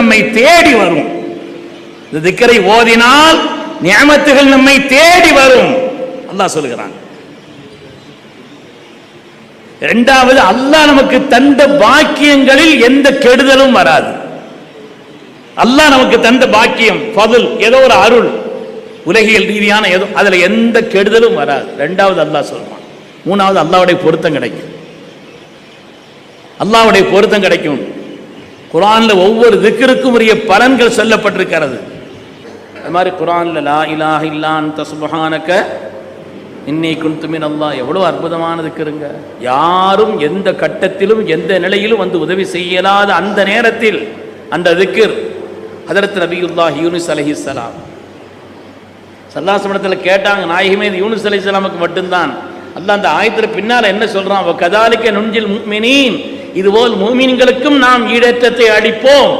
நம்மை தேடி வரும். இந்த திக்ரை ஓதினால் நியமத்துகள் நம்மை தேடி வரும் அல்லாஹ் சொல்லுகிறான். இரண்டாவது, அல்லாஹ் நமக்கு தந்த பாக்கியங்களில் எந்த கெடுதலும் வராது. அல்லாஹ் நமக்கு தந்த பாக்கியம் ஃபதுல், ஏதோ ஒரு அருள், உலகியல் ரீதியான ஏதோ, அதுல எந்த கெடுதலும் வராது. இரண்டாவது அல்லாஹ் சொல்றான். மூணாவது, அல்லாஹ்வுடைய பொருத்தம் கிடைக்கும். அல்லாஹ்வுடைய பொருத்தம் கிடைக்கும். குர்ஆன்ல ஒவ்வொரு திக்ருக்கும் உரிய பலன்கள் சொல்லப்பட்டிருக்கிறது. அது மாதிரி குர்ஆன்ல லா இலாஹ இல்லா அன்த சுப்ஹானக இன்னி குன்து மினல்லாஹ், எவ்வளவு அற்புதமான திக்ருங்க. யாரும் எந்த கட்டத்திலும் எந்த நிலையிலும் வந்து உதவி செய்யலாத அந்த நேரத்தில் அந்த திக்ர் ஹஜ்ரத் நபியுல்லாஹ் யூனுஸ் அலைஹிஸ்ஸலாம் ஸல்லல்லாஹு அலைஹி வஸல்லம் கேட்டாங்க, நாயகமே இது யூனுஸ் அலைஹிஸ்ஸலாமுக்கு மட்டும்தான். அல்லாஹ் அந்த ஆயத்துல பின்னால என்ன சொல்றான், வ கதாலிக நுன்ஜில் முஃமினீன், இதுபோல் முஃமின்களுக்கும் நாம் ஈடேற்றத்தை அளிப்போம்.